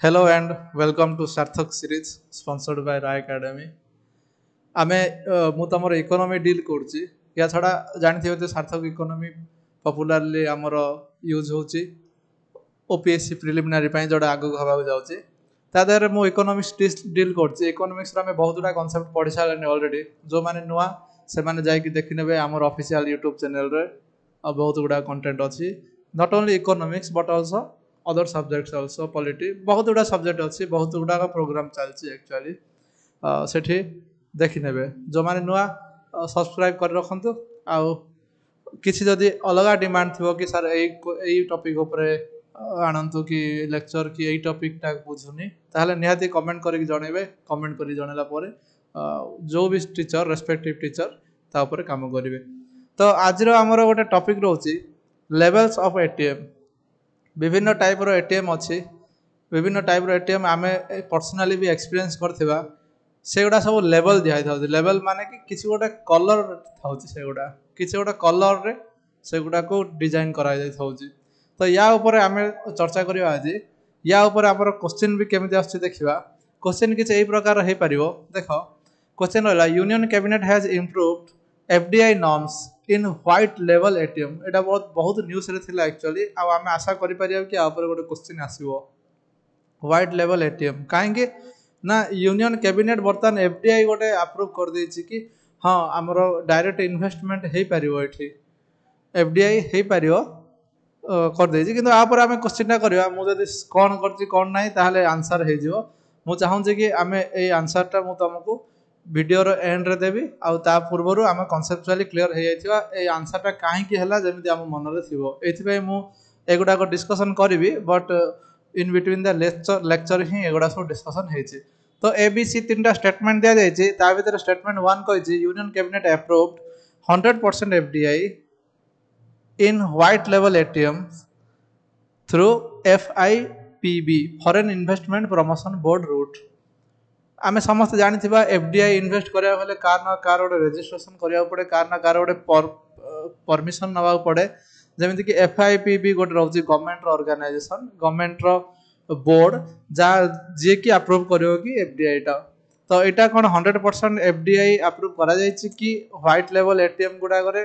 Hello and welcome to Sarthak series sponsored by Rai Academy. आमे मु तमर economy deal करछि या छडा जानिथिबे त सार्थक इकोनॉमी पॉपुलरली हमर यूज होछि ओपीएससी प्रिलिमिनरी पई जोडा आगु हबाक जाउछि ता देहरे मु इकोनॉमिक्स डील करछि इकोनॉमिक्स रा मे बहुत गुडा कांसेप्ट पढि सारने ऑलरेडी जो माने नुवा से माने जाय कि देखि नेबे हमर ऑफिशियल YouTube चैनल रे बहुत गुडा कंटेंट अछि not only economics but also other subjects also polity बहुत गुडा सब्जेक्ट अछि बहुत गुडा का प्रोग्राम चलछि एक्चुअली सेठी देखि नेबे जो माने नुआ सब्सक्राइब कर रखंतु आउ किसी जदि अलगा डिमांड थिबो कि सर एई टॉपिक ऊपर आनंतु कि लेक्चर कि एई टॉपिक टा बुझुनी ताहले निहाती कमेंट करिक जणेबे कमेंट करि जणेला परे जो भी टीचर रेस्पेक्टिव टीचर ता ऊपर काम करिवे तो आज रो हमर गोटे टॉपिक रहउची लेवल्स ऑफ एटीएम विभिन्न टाइप रो एटीएम अछि विभिन्न टाइप रो एटीएम आमे पर्सनली भी एक्सपीरियंस करथिबा सेगुडा सब लेवल दिया था लेवल माने कि किसी गोटे कलर था सेगुडा किसी गोटे कलर रे सेगुडा को डिजाइन करा जाय था तो या ऊपर आमे चर्चा करिवा आज या ऊपर हमर क्वेश्चन भी केमिति आछि देखिबा क्वेश्चन किछ एई प्रकार हे परिबो देखो क्वेश्चन रहला union cabinet has improved FDI norms in white level ATM एटा बहुत न्यूज रे थिला एक्चुअली आ आमे आशा करि परिया कि आ ऊपर गोटे क्वेश्चन आसीबो व्हाइट लेवल एटीएम काहेकि ना यूनियन कैबिनेट बर्तन एफडीआई गोटे अप्रूव कर देछि कि हां हमरो डायरेक्ट इन्वेस्टमेंट हे परिबो एठी एफडीआई हे परिबो कर देछि किंतु आ पर हमें क्वेश्चन करबा मु जदि कोन करछि कोन नाही ताहले आंसर हे जिवो मु चाहूं जे कि हमें ए आंसर टा मु तुमको वीडियो रो एंड रे देबी आ ता पूर्वरु हमें कॉन्सेप्चुअली क्लियर हे जाइथिबा ए आंसर टा काहे कि हला जेमिति हम मन रे थिबो एथि पय मु एगुडा को डिस्कशन करबी but in between the lecture ही एगुडा सब डिस्कशन हेछि तो एबीसी तीनटा स्टेटमेंट दिया जायछि ता भीतर स्टेटमेंट 1 कहिछि union cabinet approved 100% FDI in white level ATM through FIPB foreign investment promotion board route आमे समस्त जानिथिबा एफडीआई इन्वेस्ट करिया बेले कार ना कार ओडे रजिस्ट्रेशन करिया पड़े कार ना कार ओडे परमिशन नवा पड़े जेमिति कि एफआईपीबी गोटे रहउछि गवर्नमेंट रो ऑर्गेनाइजेशन गवर्नमेंट रो बोर्ड जा जे कि अप्रूव करियो कि एफडीआई टा तो एटा कोन 100% एफडीआई अप्रूव करा जायछि कि व्हाइट लेवल एटीएम गुडा करे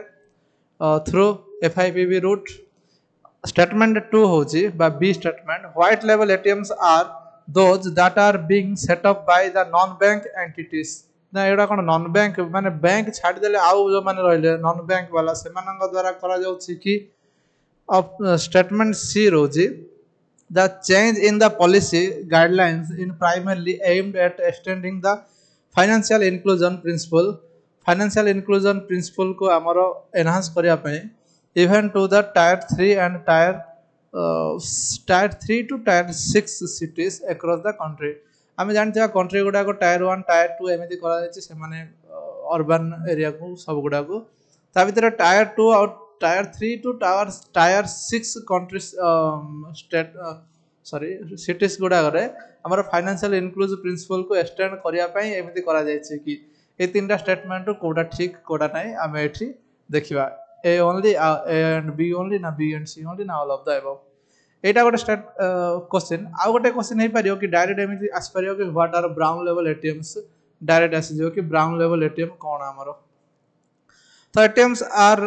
थ्रू एफआईपीबी रूट स्टेटमेंट 2 होछि बा B statement white level ATMs are those that are being set up by the non bank entities ना एडा कोन नॉन बैंक माने बैंक छाडी देले आउ जो माने रहले नॉन बैंक वाला से मानन द्वारा करा जाउछि कि स्टेटमेंट सी रोजी the change in the policy guidelines in primarily aimed at extending the financial inclusion principle को हमरो enhance करिया पय even to the tier 3 and tier 3 to tier 6 cities across the country आमे जानथिया कंट्री गुडा को tyre 1 tyre 2 एमिति करा जायछि से माने अर्बन एरिया को सब गुडा को ता भीतर टायर 2 और tier 3 to tier 6 countries state cities गुडा करे हमर फाइनेंशियल इंक्लूसिव प्रिंसिपल को एक्सटेंड करिया पई एमिति करा जायछि कि ए तीनटा स्टेटमेंट कोडा ठीक कोडा नाही आमे एठी देखिबा A only A and B only ना बी एंड सी ओनली ना ऑल ऑफ द अबव एटा गोटे स्टेट क्वेश्चन आ गोटे क्वेश्चन हे परियो कि डायरेक्ट एमिति आस परियो कि what are brown level ATMs direct आसी जो कि ब्राउन लेवल एटीएम कोन हमरो तो ATMs are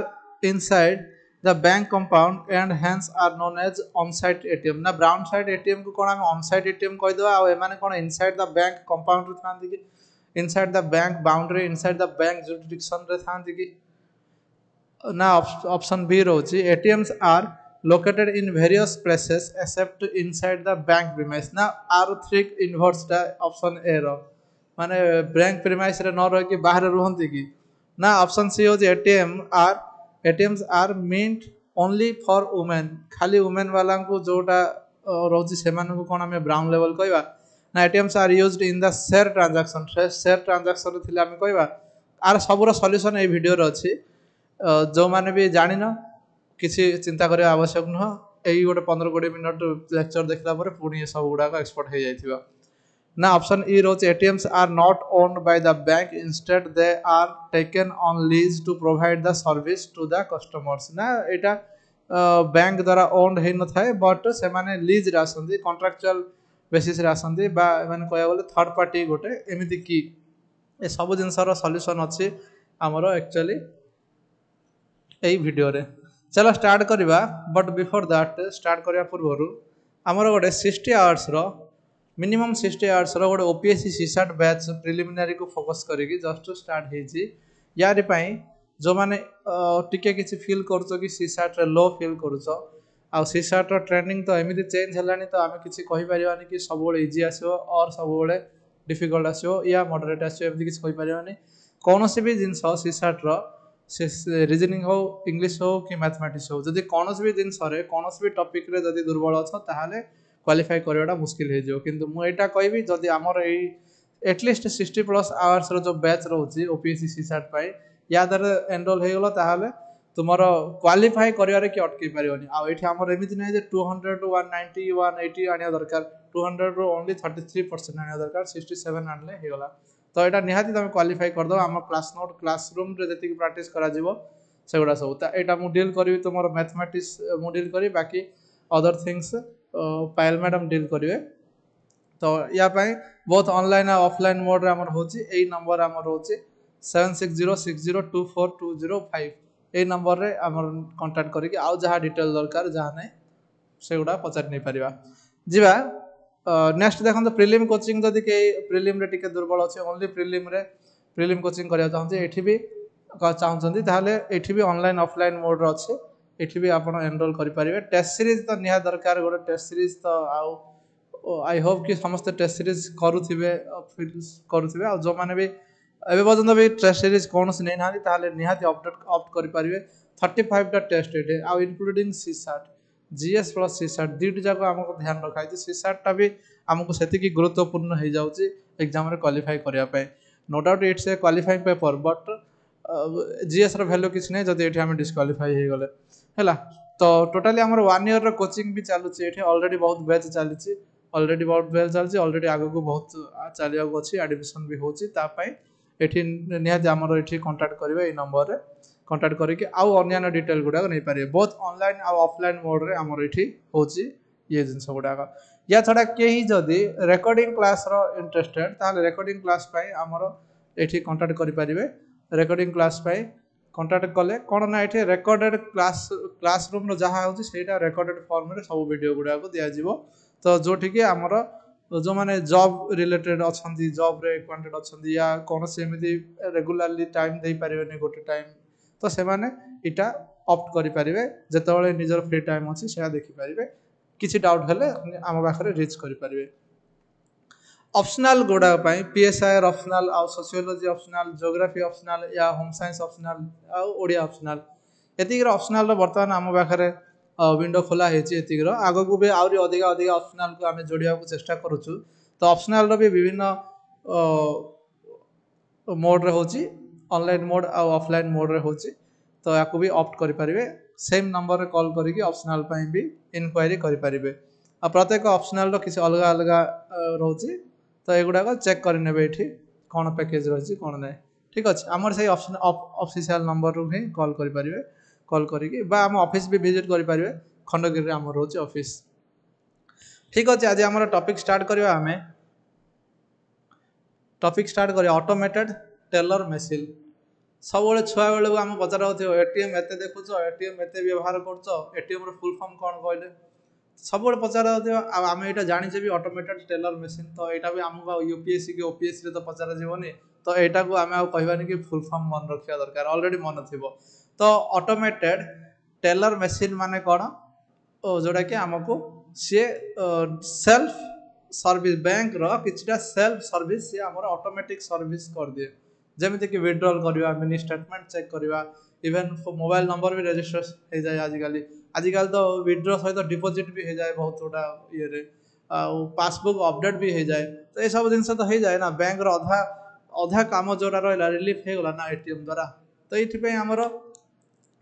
inside the bank compound and hence are known as on-site ATM. ना brown side ATM को कोन हम on-site ATM कहि दवा आ एमाने कोन inside the bank compound रे थांती कि inside the bank boundary inside the bank jurisdiction रे थांती कि ना ऑप्शन बी रहउची ATMs are located in various places except inside the bank premise ना R3 inverse टा ऑप्शन ए रो माने बैंक प्रीमाइस रे न रह कि बाहर रहंती कि ना ऑप्शन सी हो जे ATMs are meant only for women खाली वुमेन वाला को जोटा रोजी सेमान को कोन हमें ब्राउन लेवल कहबा ना ATMs are used in the share transaction थिला हमें कहबा आर सबरो सॉल्यूशन ए वीडियो रे अछि जो माने भी जानिनो किछि चिंता करे आवश्यक न एई गोटे 15-20 मिनिट लेक्चर देखला परे पुनी सब गुडा का एक्सपर्ट हे जाइथिबा ना ऑप्शन ई रोज ATMs are not owned by the bank instead they are taken on lease to provide the service to the customers ना एटा बैंक द्वारा ओन्ड हे न थाए बट से माने लीज रे आसंदी कॉन्ट्रैक्चुअल बेसिस रे आसंती बा माने कहया बोले थर्ड पार्टी गोटे एमिति की ए सब जिनसर सॉल्यूशन अच्छी आमर एक्चुअली यही वीडियो रे चलो स्टार्ट करवा बट बिफोर दैट स्टार्ट करने पूर्व आमर गोटे 60 आवर्स रो मिनिमम 60 आवर्स रो गोटे ओपीएससी सीसाट बैच प्रिलिमिनारी को फोकस करके जस्ट स्टार्ट होती यार जो मैंने टिके किसी फील करुच कि सीसाट रे लो फील करुच आ सीसाट ट्रेनिंग तो एमती चेंज है तो आम किसी कहीपर कि सब इजी आसो और सब डिफिकल्ट आसो या मॉडरेट आसो एमती किसी कहीपर कौन भी जिनस सीसाट रिजनिंग हो इंग्लिश हो कि मैथमेटिक्स हो जदि कौन भी जिनस कौन भी टॉपिक रे जदि दुर्बल अच्छ ताहले क्वालिफाई करवाटा मुश्किल हो किंतु मुझे कहि जदि आमर एटलिस्ट 60+ आवर्स रो जो बैच रोचे ओपीएससी सीसाट या द्वारा एनरोल हो गला ताहले तुमर क्वालिफाई करिवारे कि अटकई पारिबनी आ एठी हमर एमिति नै जे 200 टू 190 180 आनिया दरकार 200 रो ओनली 33% आनिया दरकार 67 आनले हे गला तो एटा निहाती तमे क्वालिफाई कर दो हम क्लास नोट क्लासरूम रे जति प्रैक्टिस करा जिवो सेगुडा सब ता एटा मु डील करबी तुमर मैथमेटिक्स मु डील करी बाकी अदर थिंग्स पायल मैडम डील करिवे तो या पई बहुत ऑनलाइन और ऑफलाइन मोड रे हमर होची एई नंबर हमर होची 7606024205 ए नंबर रे हमर कांटेक्ट करिक आउ जहा डिटेल दरकार जहा नै सेगुडा पचार नै परिबा जिबा नेक्स्ट देखन तो प्रीलिम कोचिंग जदि के प्रीलिम रे टिके दुर्बल अछि ओनली प्रीलिम कोचिंग करिया चाहନ୍ତି एठी भी चाहछंती ताहले एठी भी ऑनलाइन ऑफलाइन मोड रे अछि एठी भी आपण एनरोल करि परिबे टेस्ट सीरीज तो निहा दरकार गोटे टेस्ट सीरीज तो आउ आई होप कि समस्त टेस्ट सीरीज करूथिबे करूथिबे आ जो माने भी एबे पर्यंत भी टेस्ट सीरीज कौन से नहीं नानी ताहले निहाती ऑप्ट करि परिबे 35 टा टेस्ट एटे आ इंक्लूडिंग सीसाट जीएस प्लस सीसाट दीट जाको हमको ध्यान रखा है सीसाट टा भी हमको सेति की गुरुत्वपूर्ण हो जाउची एग्जाम रे क्वालिफाई करिया पे no doubt it's a qualifying paper but GS रो वैल्यू किछ नै जदि एठी हम डिस्क्वालिफाई हे गले हैला तो टोटली हमर 1 ईयर रो कोचिंग भी चालू छी एठी ऑलरेडी बहुत बैच चालू छी ऑलरेडी बहुत बैच चालू छी ऑलरेडी आगो को बहुत चालिया को अछि एडमिशन भी होची ता पई एठी निहाती हमर एठी कांटेक्ट करिवे ए नंबर रे कांटेक्ट करिके आउ अन्य डिटेल गुडा नै पारे बोथ ऑनलाइन आ ऑफलाइन मोड रे हमर एठी होची ये जिंस गुडा या छडा केही जदी रिकॉर्डिंग क्लास रो इंटरेस्टेड ताले रिकॉर्डिंग क्लास पई हमर एठी कांटेक्ट करि पारिबे रिकॉर्डिंग क्लास पई कांटेक्ट कले कोन ना एठी रिकॉर्डेड क्लासरूम रो जहा होची सेटा रिकॉर्डेड फॉर्म रे सब वीडियो गुडा को दिया जिवो तो जोठी के हमर जो माने जॉब रिलेटेड अछंती जॉब रे क्वांटेड अछंती या कोन से एमिति रेगुलरली टाइम देई पारिबेनी गोटे टाइम तो से माने इटा ऑप्ट करि पारिबे जेतबेले निजर फ्री टाइम अछि सेया देखि पारिबे किछि डाउट हेले हम पाखरे रीच करि पारिबे ऑप्शनल गोडा पई पीएसआईआर ऑप्शनल आ सोशियोलॉजी ऑप्शनल ज्योग्राफी ऑप्शनल या होम साइंस ऑप्शनल आ ओडिया ऑप्शनल एतिक ऑप्शनल रो वर्तमान हम पाखरे विंडो खोला हेची एतिक रो आगो को भी आउरी अधिक अधिक ऑप्शनल को हमें जोड़िया को चेष्टा करूछु तो ऑप्शनल रो भी विभिन्न मोड रे होची ऑनलाइन मोड आ ऑफलाइन मोड रे होची तो याको भी ऑप्ट करि परिबे सेम नंबर रे कॉल करिके ऑप्शनल पई भी इंक्वायरी करि परिबे आ प्रत्येक ऑप्शनल रो किसी अलग अलग रहउची तो एगुडा को चेक करि नेबे एठी कोन पैकेज रहउची कोन नै ठीक अछि हमर सही ऑप्शन ऑफिशियल नंबर रो ही कॉल करि परिबे कॉल करिके बा हम ऑफिस भी विजिट करि परिबे खंडगिरी रे हमर रहउची ऑफिस ठीक अछि आज हमर टॉपिक स्टार्ट करबा हमें टॉपिक स्टार्ट करिया ऑटोमेटेड टेलर मशीन सब बेले छुआ बेले हम पचार होथियो एटीएम एते देखुछो एटीएम एते व्यवहार करछो एटीएम रो फुल फॉर्म कोन कहले सब बेले पचार होथियो आ हम एटा जानि जे भी ऑटोमेटेड टेलर मशीन तो एटा भी हमको यूपीएससी के ओपीएससी रे तो पचार जीवनी तो एटा को हम कहबानी कि फुल फॉर्म मन रखिया दरकार ऑलरेडी मन थिबो तो ऑटोमेटेड टेलर मशीन माने कोन जोड़ा कि हमको सी सेल्फ सर्विस बैंक रो किछटा सेल्फ सर्विस से हमर ऑटोमेटिक सर्विस कर दिए जेमिति कि विड्रॉल करबा मिनी स्टेटमेंट चेक करबा इवन मोबाइल नंबर भी रजिस्टर हो जाए आजिकल तो विड्रॉ सहित डिपॉजिट भी हो जाए बहुत गोटा ये रे पासबुक अपडेट भी हो जाए तो ये सब जिनस तो हो जाए ना बैंक रो अधा अधा काम जोड़ा रहा रिलीफ हो गला ना एटीएम द्वारा तो ये हमर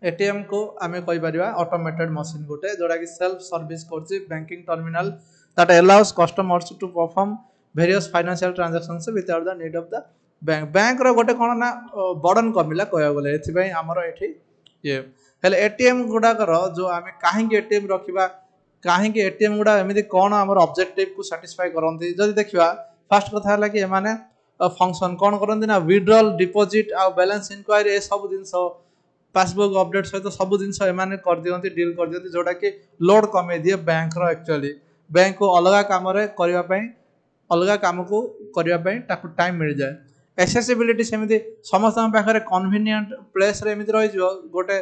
एटीएम को आमे कहि परिबा ऑटोमेटेड मशीन गोटे जोड़ा कि सेल्फ सर्विस करछि banking terminal that allows customers to perform various financial transactions without the need of the bank रो गोटे कोन ना बर्डन कमिला कहया बोले एथि भाई हमर एठी ये हेले एटीएम गुडा कर जो आमे काहे एटीएम रखिबा कहीं एटीएम गुड़ा एमती कौन आम ऑब्जेक्टिव को सैटिस्फाई करती जब देखा फास्ट कथा है कि एमाने फंक्शन कौन करती ना विड्रॉल डिपॉजिट आ बैलेंस इंक्वायरी ए सब जिन पासबुक अपडेट सहित सब जिन कर दियंती डील कर दियंती जोटा कि लोड कमे दिए बैंक रो एक्चुअली बैंक को अलग काम करने अलग काम को करने टाइम मिल जाए एक्सेसिबिलिटी सेमती समस्त पाखे कन्वीनियंट प्लेस रे एमती रही गोटे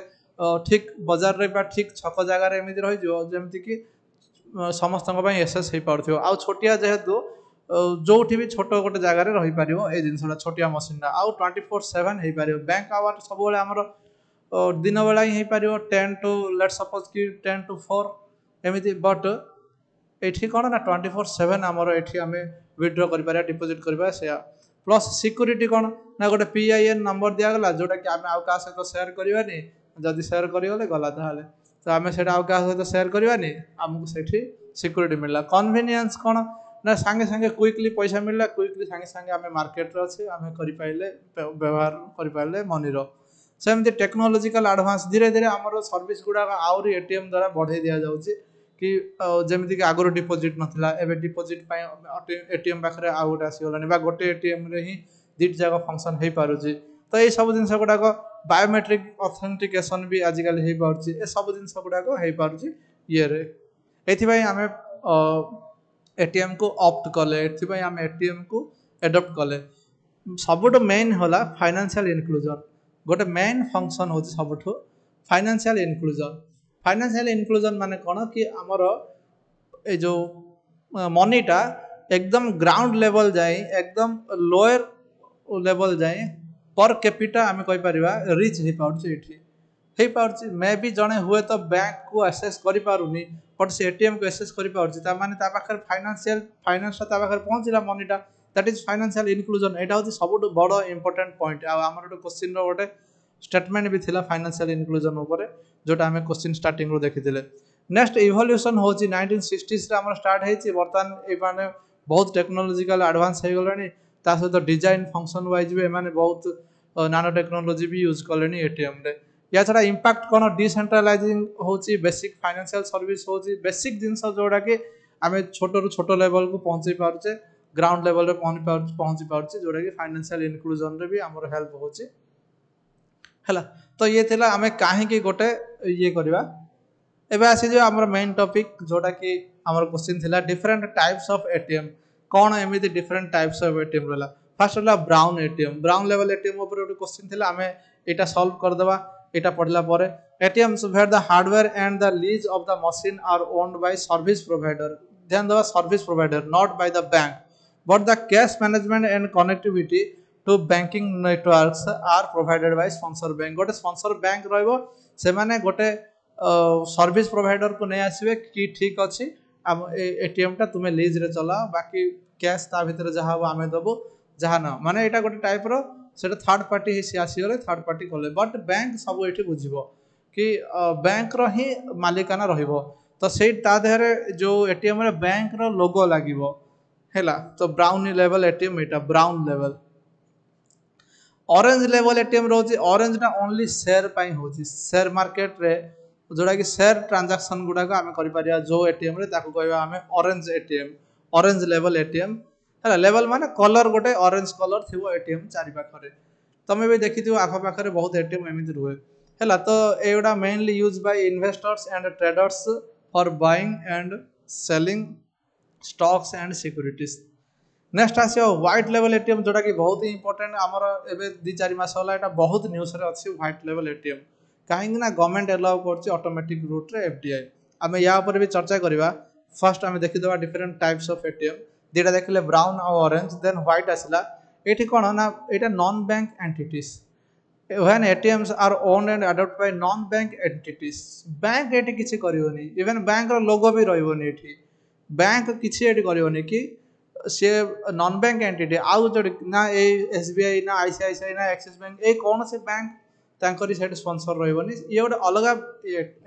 ठीक बजार रे ठीक छक जगार एमती रही जमीक कि समस्त एसेस हो पार्थिव आउ छोटिया जेहेतु जो भी छोट गोटे जगार रही पार ये जिनसा छोटिया मशीन आउ 24/7 हो पार बैंक आवर सब आमर दिन बेला ही हो पार 10 to लेट सपोज कि 10 to 4 एमती बट ये कौन ना 24/7 आमर ये आम विड्रॉ कर डिपोजिट करवा से प्लस सिक्योरिटी कौन ना गोटे PIN नंबर दिगला जोटा कि आम आउ क्या सहित सेयार करवानी जदि सेयार करगले गला तो आम से आउ क्या सहित सेयार करवानी आमको से सिक्योरिटी मिलला कन्वीनियंस कौन ना सांगे सांगे क्विकली पैसा मिलला क्विकली सांगे सांगे आम मार्केट अच्छे आम कर व्यवहार कर मनीर सेमती टेक्नोलोजिकल एडवांस धीरे धीरे आमर सर्विस गुड़ाक आउरी एटीएम द्वारा बढ़े दि जाऊँगी कि जमीक आगुरी डिपोजिट नाला एवं डिपोजिट एटीएम पाखे आउ गोटे आसगला गोटे एटीएम रे ही दुईट जाक फंक्शन हो पारुची तो ये सब जिन गुड़ाक बायोमेट्रिक ऑथेंटिकेशन भी आजिकल हो पार्टी ए सब जिन गुड़ाक हो पार्टी ये आम एटीएम को ऑप्ट कले आम एटीएम को एडप्ट कले सबुठ मेन होला फाइनेंशियल इनक्लूजन गोटे मेन फंक्शन हो सबुठ फाइनेंशियल इनक्लूजन माने कौन कि आमर ए जो मनीटा एकदम ग्राउंड लेवल जाए एकदम लोअर लेवल जाए पर कैपिटा आम कहीपर रिच हो पार्टी मे भी जड़े हुए तो बैंक को एक्सेस करें बट से एटीएम को एक्सेस कर फाइनेंस पहुँचला मनीटा दैट इज फाइनेंशियल इनक्लूजन यहाँ हूँ सब बड़ इंपोर्टेंट पॉइंट आम गोटे क्वेश्चन गोटे स्टेटमेंट भी थिला फाइनेंशियल इनक्लूजन उपर जोटा आम क्वेश्चन स्टार्टिंग रू देखी नेक्स्ट इवोल्यूशन हो 1960s आम स्टार्ट होती बर्तमान ये बहुत टेक्नोलोजिकल एडवांस हो गले सहित डिजाइन फंक्शन वाइज भी एमाने बहुत नानो टेक्नोलोजी भी यूज कले एटीएम रे या छड़ा इंपैक्ट कौन डिसेंट्रलाइजिंग होची बेसिक फाइनेंशियल सर्विस होची बेसिक जिनस जोड़ा कि आम छोट रु छोट लेवल को पहुँचे पार्चे ग्राउंड लेवल पहुँची पार्चे जोड़ा कि फाइनेंशियल इनक्लूजन रे भी आमर हेल्प होची है तो ये थिला आम कहीं गोटे ये करवा एबे आसी जो आमर मेन टॉपिक जोटा कि आमर क्वेश्चन थिला डिफरेंट टाइप्स ऑफ एटीएम कौन एमती डिफरेंट टाइप्स ऑफ एटीएम रहा फास्ट रहा brown ATM brown level ATM ऊपर गोटे क्वेश्चन थिला आम यहाँ सॉल्व करदेवा यहाँ पढ़ला ATMs where the hardware and the lease of the machine are owned by service provider ध्यान देवा service provider not by the bank but the cash management and connectivity to banking networks are provided by sponsor bank गोटे sponsor bank रहिबो से माने गोटे service provider को नहीं आसबे कि ठीक अच्छी एटीएम टा तुम्हें लीज रे चलाओ बाकी कैश ता भीतर जहाँ आम देवु जहाँ न माने यहाँ गोटे टाइप रो सेटा थर्ड पार्टी सी आसीगले थर्ड पार्टी कले बट बैंक सब ये बुझे कि बैंक रो ही मालिकाना रहिबो तो से देहरे जो एटीएम रे बैंक रो लोगो लागिबो हैला तो ब्राउन लेवल एटीएम एटा brown level orange level ATM रोची ऑरेंज टा ओनली शेयर पाई होची शेयर मार्केट रे जोड़ा कि शेयर ट्रांजैक्शन गुड़ाक आम कर जो एटीएम रे ताको कहबा आम orange ATM orange level ATM है लेवल माने कलर गोटे ऑरेंज कलर थी एटीएम चारि पाखरे तमें भी देखी आख पाखे बहुत एटीएम एमती रुए है तो युवा mainly use by investors and traders for buying and selling stocks and securities next आसो व्हाइट लेवल एटीएम जोटा कि बहुत ही इंपोर्टेंट आमर एवं 2-4 मास है बहुत न्यूज रे अच्छी व्हाइट लेवल एटीएम कहीं गवर्नमेंट एलाउ कर ऑटोमेटिक रूट रे एफडीआई आम या भी चर्चा करवा फर्स्ट आम देखीद डिफरेंट टाइप्स ऑफ एटीएम दुटा देखिले ब्राउन और ऑरेंज देन व्हाइट आसला ये कौन ना यहाँ non bank entities when ATMs are owned and adopt by non bank entities bank ये किसी करनी इवेन बैंक लोगो भी रही बैंक किसी करनी कि सी नॉन बैंक एंटिटी आउ जो ना एसबीआई ना आईसीआईसीआई ना एक्सिस बैंक ये कौन से बैंक तांकरी से स्पॉन्सर रही ये गोटे अलग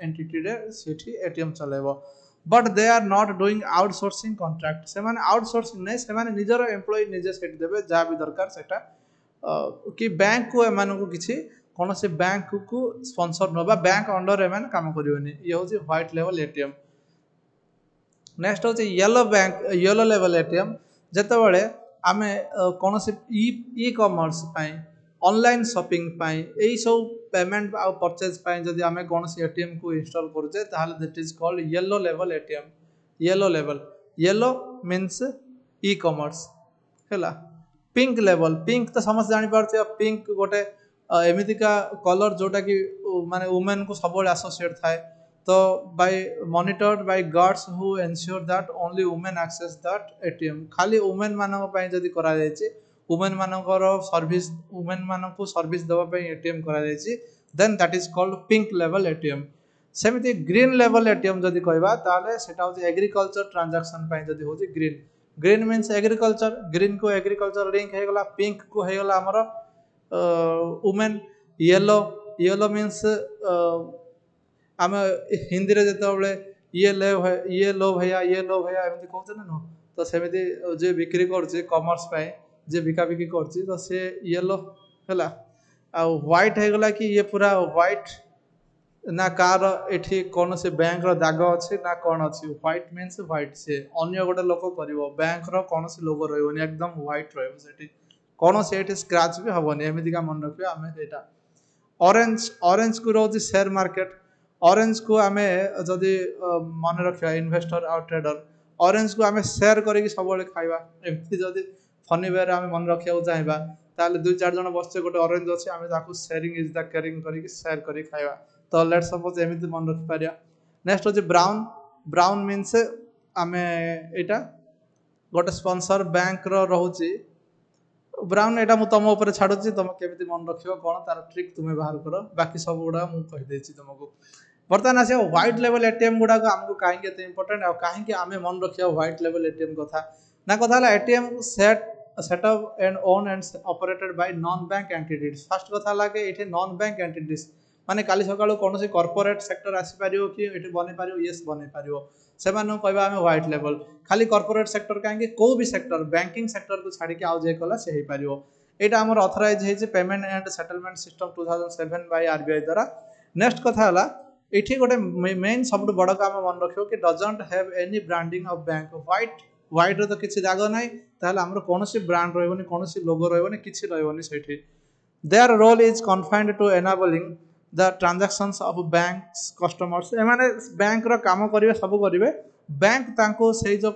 एंटिटी से एटीएम चलेब but they are not doing outsourcing contract से आउटसोर्सिंग नहीं से निजर एम्प्लॉय निजे से देवे जहाँ भी दरकार से कि बैंक को एम किसी कौन से बैंक को स्पॉन्सर न बैंक अंडर एम काम करें ये हूँ व्हाइट लेवल एटीएम नेक्स्ट हूँ yellow bank yellow level ATM जितेबाला आम कौन से ई कॉमर्स ऑनलाइन शॉपिंग यही सब पेमेंट आ परचेज जदि आम कौन से एटीएम को इंस्टॉल करुचे that is called yellow level ATM yellow means e commerce है पिंक लेवल पिंक तो समस्त जापर पिंक गोटे एमतीका कलर जोटा कि माने वुमेन को सब एसोसिएट थाए तो by monitored by guards who ensure that only women access that ATM खाली वुमेन मानक जदि करा जायछि वुमेन मानकर सर्विस वुमेन मानक सर्विस देवा एटीएम करा जायछि then that is called pink level ATM सेमती ग्रीन लेवल एटीएम जदि कहबा ताले सेटा होछि एग्रीकल्चर ट्रांजैक्शन जदि होछि green green means agriculture green को एग्रीकल्चर लिंक हो गला पिंक को हो गला हमर वुमेन येलो येलो मीन्स आम हिंदी रे जिते ये लो भैया एमती कहते ना तो सेमती जे बिक्री कर कमर्स जे बिकाबिकी कर तो सी येलो है आ व्हाइट हो गला कि ये पूरा व्हाइट ना कार एठी कौन से बैंक रो दाग अच्छे ना कौन अच्छी व्हाइट मीन्स व्हाइट से अन्य गोटे लोक कर बैंक रो कौन से लोगो रही एकदम व्हाइट रही कौन से स्क्रैच भी हेनी एमतीका मन रखिए आम यहाँ ऑरेंज ऑरेंज को रोज शेयर मार्केट ऑरेंज को आम जदि मन रखा इन्वेस्टर और ट्रेडर ऑरेंज को आम शेयर करके सब खाଇବା एमती जदि फनी वे आम मन रखा चाहिए ताले 2-4 जन बसचे गोटे ऑरेंज अच्छे आम शेयरिंग इज द केयरिंग करके शेयर कर खाଇବା तो लेट सपोज एमती मन रखिपर नेक्स्ट हूँ ब्राउन ब्राउन मीन्स आम यहाँ गोटे स्पॉन्सर बैंक रोचे ब्राउन यहाँ मुझे तुम उपर छाड़ुची तुम केमी मन रख कौन तार ट्रिक तुम्हें बाहर कर बाकी सब गुड़ा मुझे तुमको बर्तमान आस व्हाइट लेवल एटीएम गुड़ाक आमको कहीं इंपोर्टेंट आ कहीं आम मन रखा व्हाइट लेवल एटीएम कथा ना कथा ATM setup and own and operated by non bank entities first कथा ये नॉन बैंक एंटिटीज माने काली सकाळु कौन से कॉर्पोरेट सेक्टर आसीपर कि ये बन पार येस बन पार से कहवा आम व्हाइट लेवल खाली कॉर्पोरेट सेक्टर कहीं कौ भी सेक्टर बैंकिंग सेक्टर को छाड़ी आउ जे कला से पार यहाँ आम अथराइज है payment and settlement system 2007 by RBI द्वारा नेक्स्ट कथा ये गोटे मेन सब बड़ काम मन रख कि doesn't have any branding of bank white white तो किसी दाग ना ताहले आमर कौन ब्रांड रही कौन लोगो रही किसी रही their role is confined to enabling the transactions of banks customers एमाने बैंक रो काम करिवे सब करिवे बैंक तांको से जो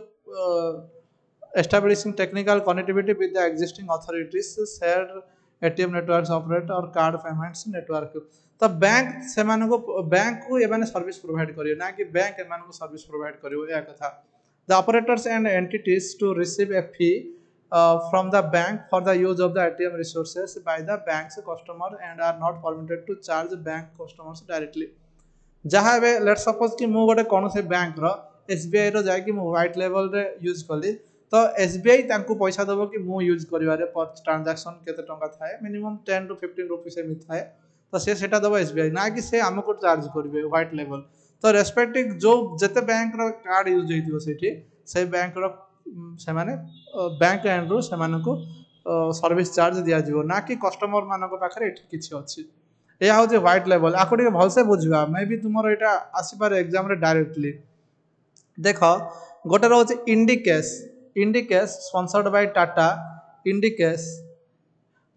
establishing technical connectivity with the existing authorities share ATM networks operate और कार्ड पेमेंट्स नेटवर्क तो बैंक से बैंक को ये सर्विस प्रोवाइड करियो ना कि बैंक एमान को सर्विस प्रोवाइड करियो या कथा the operators and entities to receive a fee from the bank for the use of the ATM resources by the bank's customer and are not permitted to charge bank customers directly जहाँ ए let suppose कि मु गोटे कौन से bank रो SBI रो जाय कि मु white level रे यूज कली तो एसबीआई तांको पैसा देबो कि मु यूज करिवारे पर ट्रांजैक्शन केते टंका थाए मिनिमम 10 to 15 रुपीस एमि थाए तो से सेटा देबो एसबीआई ना कि से हमको चार्ज करबे व्हाइट लेवल तो रेस्पेक्टिव जो जते बैंक रो कार्ड यूज होइथिबो सेठी से बैंक रो से माने बैंक एंड रो से माने को सर्विस चार्ज दिया जीवो ना कि कस्टमर मानको पाखरे एठी किछि अछि या हो जे व्हाइट लेवल आको टिके भलसे बुझिबा मे भी तुमरो एटा आसीबार एग्जाम रे डायरेक्टली देखो गोटे रहउछि Indicash sponsored by Tata Indicash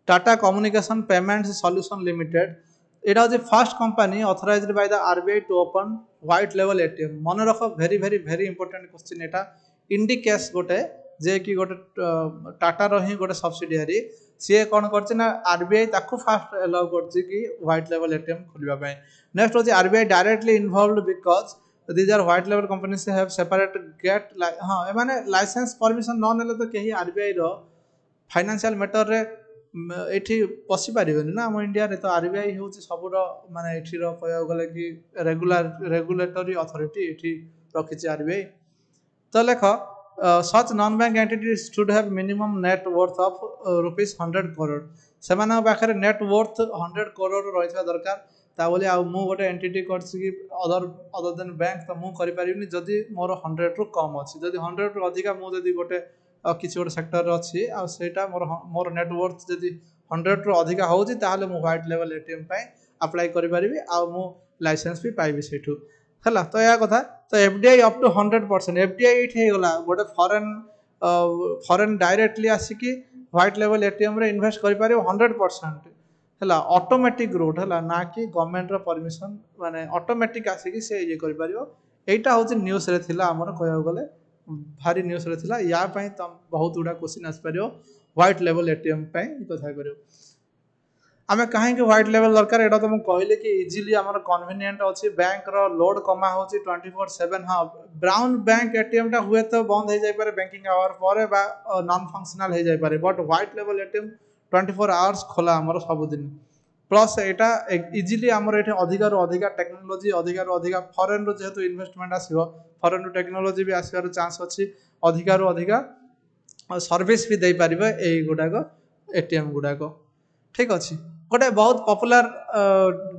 Tata communication payments solution limited एटा होछि first company authorised by the RBI to open white level ATM मन रखो very very very important question एटा इंडिकेस गोटे जे कि गोटे टाटा रो ही गोटे सब्सिडियरी सी कौन कर आरबीआई ताकू फास्ट एलाउ कर व्हाइट लेवल एटीएम खोलने नेक्स्ट होची RBI directly involved because these are white level companies have separate gate हाँ माने लाइसेंस परमिशन न नेले तो कहीं आरबीआई रो फाइनेंशियल मैटर रे एठी पसी पारिबेनी ना हम इंडिया रे तो आरबीआई होची सबुरो माने एठी रो कहया गले कि रेगुलेटरी अथॉरिटी एठी रखिछि आरबीआई तो लेख such non-bank entities should have minimum net worth of ₹100 crore से पाखे नेट वर्थ 100 crore रही दरकार ता बोली आ मु गोटे एंटिटी करछि कि अदर देन बैंक तो मु करि परिबिनी जदि मोर 100 रु कम अछि जदि 100 रु अधिका मु जदि गोटे किछि गोटे सेक्टर अछि आ सेटा मोर नेट वर्थ जदि 100 रु अधिका होउछि ताहाले मु व्हाइट लेवल एटीएम पय अप्लाई करि परिबी आ मु लाइसेंस भी पाइबी सेठू है तो यह कथा तो एफडीआई अप टू 100% एफडीआई ये गला गोटे फॉरेन डायरेक्टली आसिकी व्हाइट लेवल एटीएम रे इन्वेस्ट कर पारे 100% है ऑटोमेटिक रूट है ना कि गवर्नमेंट रो परमिशन माने ऑटोमेटिक आसिकी से ये कर पारियो एटा होची न्यूज़ रे थिला हमर कहया गले भारी न्यूज़ रे थिला या पई तम बहुत गुडा क्वेश्चन आस पारियो व्हाइट लेवल एटीएम पई कथा करियो आमे कहीं व्हाइट लेवल दरकार एटा तो कहले कि इजिली आमर कन्वीनियंट अच्छी बैंक रो लोड कमा होची 24/7 हाँ ब्राउन बैंक एटीएम टा हुए तो बंद हो जाय पारे बैंकिंग आवर पर बा नॉन फंक्शनल हो जाय पारे but white level ATM 24 hours खोला आमर सब दिन प्लस एटा इजिली आमर एठे अधिका रो अधिका टेक्नोलॉजी अधिका रो अधिका फॉरेन रो जेहेतु इन्वेस्टमेंट आसीबो फॉरेन रो टेक्नोलॉजी भी आसीबार चांस अछि अधिका रो अधिका सर्विस भी दे पारिबे एई गुडाको एटीएम गुडाको ठीक अछि गोटे बहुत पपुलर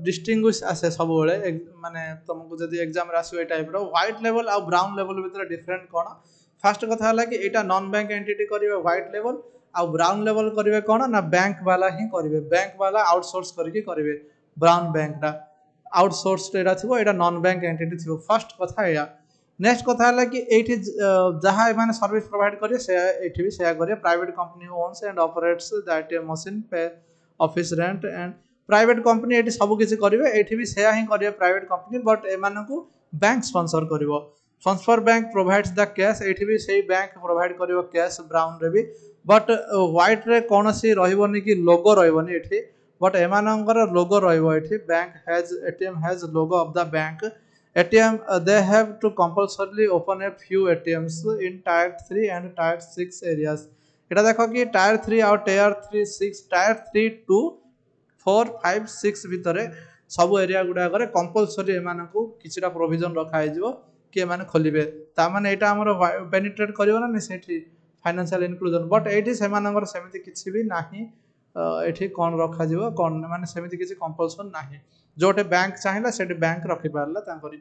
डिस्टिंग्विश आसे सब बेले माने तुमको जदि एग्जाम रे आसीबो ए टाइप रो व्हाइट लेवल आ ब्राउन लेवल भितर डिफरेंट कोन फास्ट कथा हला कि एटा नॉन बैंक एंटिटी करिवे व्हाइट लेवल आ ब्राउन लेवल करिवे कोन ना बैंक वाला ही करिवे बैंक वाला आउटसोर्स करके करिवे ब्राउन बैंक टा आउटसोर्स एटा थिबो एटा नॉन बैंक एंटिटी थिबो फर्स्ट कथा या नेक्स्ट कथा हला कि एठी जहां माने सर्विस प्रोवाइड करिवे से एठी भी शेयर करिवे private company owns and operates the ATM machine pay office rent and private company एठी सब किछि करिवे एठी भी सेया ही करिवे प्राइवेट कंपनी बट एमानन को बैंक स्पॉन्सर करिवो transfer bank provides the cash एठी भी सेही बैंक प्रोवाइड करिवो कैश ब्राउन रे भी बट व्हाइट रे कोनसी रहिबोनी कि लोगो रहिबोनी एठी बट एमानंकर लोगो रहिबो एठी bank has ATM has logo of the bank ATM they have to compulsorily open a few ATMs in tier 3 and tier 6 areas এটা দেখো कि टायर 3 और टायर 3 6 टायर 3 2 4 5 6 ভিতরে सब एरिया गुडा करे कंपलसरी एमान को किछटा प्रोविजन रखा है जो कि एमान खोलिबे ता माने एटा हमर पेनिट्रेट करियो ना सेठी फाइनेंशियल इनक्लूजन बट एठी सेमानंगर सेमिति किछि भी नाही एठी कोन रखा जिवो कोन माने सेमिति किछि कंपलसन नाही जोटे बैंक चाहिला सेठी बैंक रखि पारला तांकरी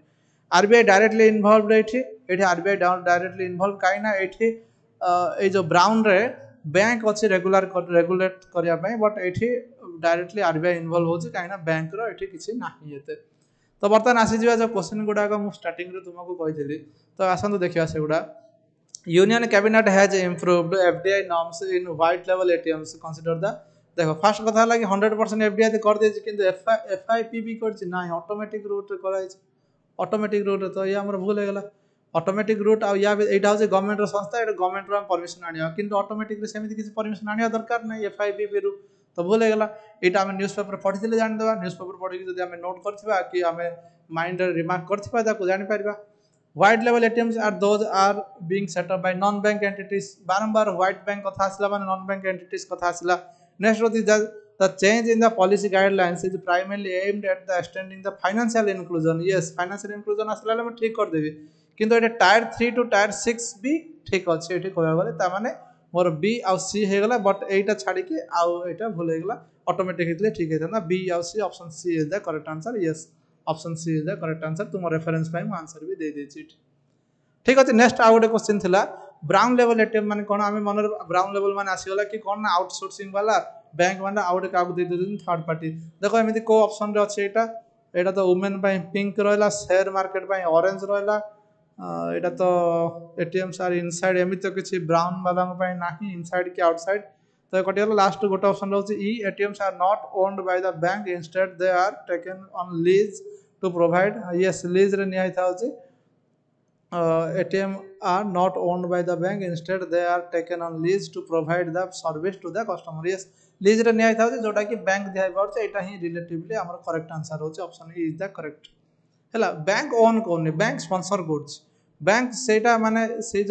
आरबीआई डायरेक्टली इन्वॉल्वड एठी आरबीआई डायरेक्टली इन्वॉल्व काइना एठी ए जो ब्राउन रे बैंक अच्छे रेगुलेट करिया पई बट एठी डायरेक्टली आरबीआई इन्वॉल्व होची काइना बैंक रो एठी किछि नाही एते तो बर्तमान आसी जिवा जो क्वेश्चन गुडा को मु स्टार्टिंग रे तुमको कहितली तो आसंतु देखिया से गुडा union cabinet has improved FDI norms in white level ATMs consider the देखो फर्स्ट कथा हला कि 100% एफडीआई कर देछि किंतु एफआईपी करछि नाही ऑटोमेटिक रूट रे कराइ ऑटोमेटिक रूट तो ये हमर भूल हो गला ऑटोमेटिक रूट आ या एटा होजे गवर्नमेंट रो संस्था एटा गवर्नमेंट रो परमिशन आनिया किंतु ऑटोमेटिक रे सेमिति किछि परमिशन आनिया दरकार नै एफआईपी रु तो भूल हो गला एटा हम न्यूज़पेपर पढिथिले जानि देबा न्यूज़पेपर पढि कि जदि हम नोट करथिबा कि हम माइंड रे रिमार्क करथिबा ताको जानि पारिबा white level ATMs are those are being set up by non bank entities बारंबार व्हाइट बैंक कथा आसला माने नॉन बैंक एंटिटीज कथा आसला नेक्स्ट होती the change in the policy guidelines is primarily aimed at the extending the financial inclusion yes financial inclusion असला हम ठीक कर देबी किंतु एटा टायर 3 टू टायर 6 भी ठीक अछि एठी कहबा गले ता माने मोर बी आ सी हे गला बट एटा छाडी के आ एटा भूल हे गला ऑटोमेटिक हेतले ठीक हेता ना बी आ C option C is the correct answer yes option C is the correct answer तुम रेफरेंस पाई आंसर भी दे देछि ठीक अछि नेक्स्ट आ गोटे क्वेश्चन थिला ब्राउन लेवल एटीएम माने कोन आमे मन ब्राउन लेवल माने आसी गला कि कोन ना आउटसोर्सिंग वाला बैंक माने आउट कागु दे देदिन थर्ड पार्टी देखो एमिति को ऑप्शन रे अछि एटा एटा तो वुमेन पाई पिंक रहला शेयर मार्केट पाई ऑरेंज रहला एटा तो एटीएम्स आर इनसाइड एमिति तो किछि ब्राउन वाला पाई नाही इनसाइड के आउटसाइड तो कटिया लास्ट गोटे ऑप्शन रहउछि E ATMs are not owned by the bank instead they are taken on lease to provide yes lease रे निया था होछि ATM are not owned by the bank instead they are taken on lease to provide the service to the customer yes lease रे निया था जोटा कि bank दिया परछ एटा ही रिलेटिवली हमर करेक्ट आंसर होछि option E is the correct हला बैंक ओन कोन बैंक स्पॉन्सर गुड्स बैंक सेटा माने से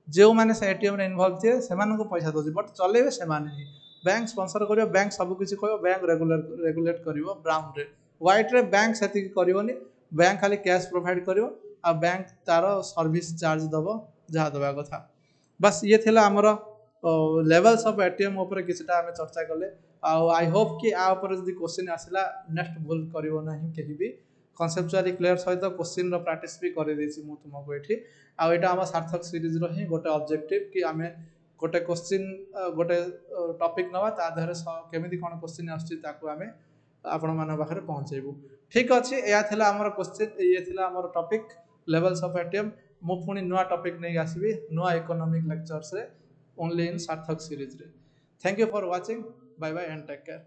जो माने से एटीएम रे इन्वॉल्व थिए सेमान को पैसा दोछि बट चलेबे सेमान ही बैंक स्पॉन्सर करियो बैंक सब किछि कहियो बैंक रेगुलेट करियो ब्राउन रे व्हाइट रे बैंक सेति करियोनी बैंक खाली कैश प्रोवाइड करियो आ बैंक तार सर्विस चार्ज दबो जहा दबा कथा बस ये थिला हमर लेवल्स ऑफ एटीएम ऊपर किछटा हमें चर्चा करले आ आई होप कि आ ऊपर जदी क्वेश्चन आसिला नेक्स्ट भूल करिवो नाही केही भी कॉन्सेप्चुअली क्लियर सहित क्वेश्चन रो प्रैक्टिस भी करे देछि मु तुमको एठी आ एटा हमर सार्थक सीरीज रो ही गोटे ऑब्जेक्टिव कि हमें गोटे क्वेश्चन गोटे टॉपिक नवा ता धरे केमिति कोन क्वेश्चन आछि ताको हमें आपण मान पाखरे पहुंचेबू ठीक अच्छे या थिला हमर क्वेश्चन ये थिला हमर टॉपिक लेवल्स ऑफ एटीएम मु पुनी नुआ टॉपिक नहीं आसीबी नुआ इकोनॉमिक लेक्चर्स रे ओनली इन सार्थक सीरीज रे thank you for watching bye bye and take care